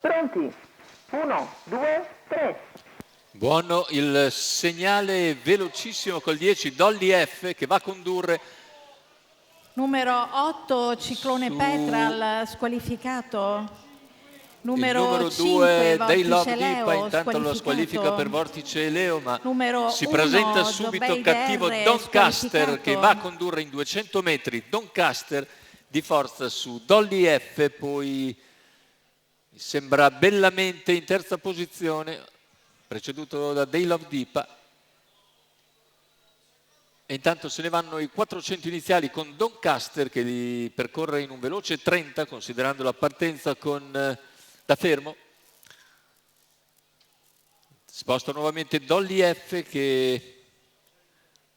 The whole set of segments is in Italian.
Pronti? 1, 2, 3. Buono il segnale velocissimo col 10 Dolly F che va a condurre. Numero 8 Ciclone Petral squalificato. Il Numero numero 5 2 Day Love Vortice Deepa, Leo intanto lo squalifica per squalificato. Vortice Leo, ma Numero si 1 presenta subito Zobei cattivo DR Doncaster che va a squalificato. condurre in 200 metri. Doncaster di forza su Dolly F, poi mi sembra bellamente in terza posizione, preceduto da Day Love Deepa. E intanto se ne vanno i 400 iniziali con Doncaster che li percorre in un veloce 30, considerando la partenza da fermo. Sposta nuovamente Dolly F che,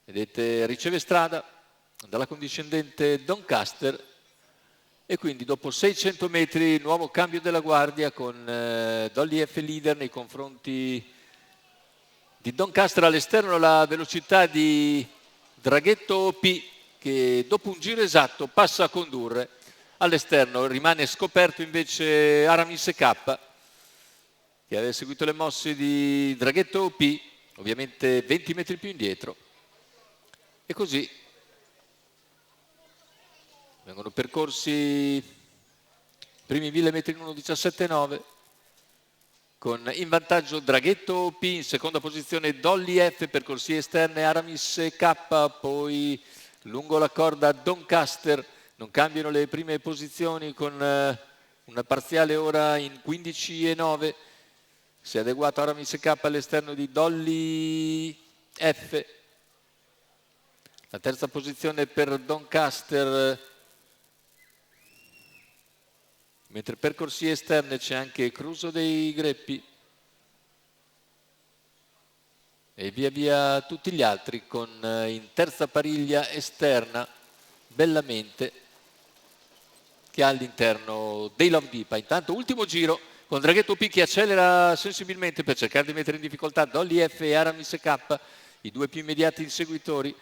vedete, riceve strada dalla condiscendente Doncaster e quindi dopo 600 metri nuovo cambio della guardia con Dolly F leader nei confronti di Doncaster. All'esterno la velocità di Draghetto OP che dopo un giro esatto passa a condurre. All'esterno rimane scoperto invece Aramis K che aveva seguito le mosse di Draghetto OP, ovviamente 20 metri più indietro. E così vengono percorsi i primi 1000 metri in 1.17.9 con in vantaggio Draghetto OP, in seconda posizione Dolly F per corsie esterne, Aramis K, poi lungo la corda Doncaster. Non cambiano le prime posizioni con una parziale ora in 15.9. Si è adeguato Aramis K all'esterno di Dolly F. La terza posizione per Doncaster. Mentre per corsie esterne c'è anche Cruso dei Greppi. E via via tutti gli altri con in terza pariglia esterna bellamente che ha all'interno Day Love Deepa. Intanto ultimo giro con Draghetto P che accelera sensibilmente per cercare di mettere in difficoltà Dolly F e Aramis K, i due più immediati inseguitori.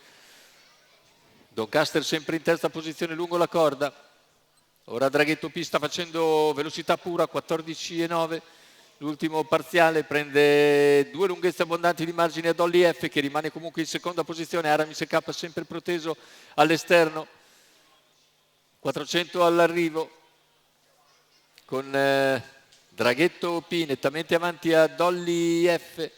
Doncaster sempre in terza posizione lungo la corda. Ora Draghetto P sta facendo velocità pura, 14.9. L'ultimo parziale prende due lunghezze abbondanti di margine a Dolly F che rimane comunque in seconda posizione. Aramis K sempre proteso all'esterno. 400 all'arrivo con Draghetto OP nettamente avanti a Dolly F.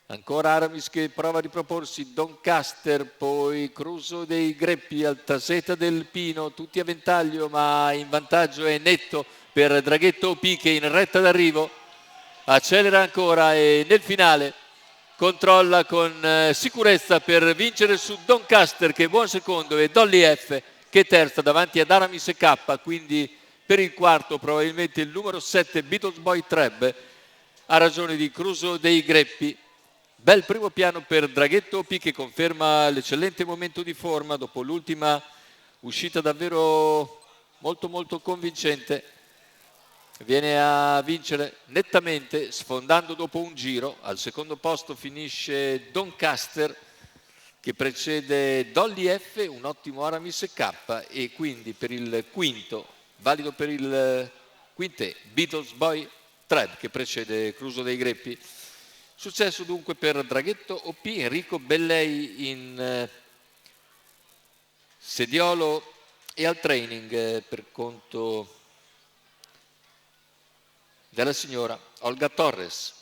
Ancora Aramis che prova a riproporsi, Doncaster, poi Cruso dei Greppi, Altaseta del Pino, tutti a ventaglio ma in vantaggio è netto per Draghetto OP che in retta d'arrivo accelera ancora e nel finale controlla con sicurezza per vincere su Doncaster che è buon secondo e Dolly F che è terza davanti ad Aramis K, quindi per il quarto probabilmente il numero 7 Beatles Boy Treb a ragione di Cruso dei Greppi. Bel primo piano per Draghetto OP che conferma l'eccellente momento di forma dopo l'ultima uscita davvero molto convincente. Viene a vincere nettamente sfondando dopo un giro. Al secondo posto finisce Doncaster che precede Dolly F, un ottimo Aramis K e quindi per il quinto, valido per il quintet, Beatles Boy Treb che precede Cruso dei Greppi. Successo dunque per Draghetto OP, Enrico Bellei in sediolo e al training per conto della signora Olga Torres.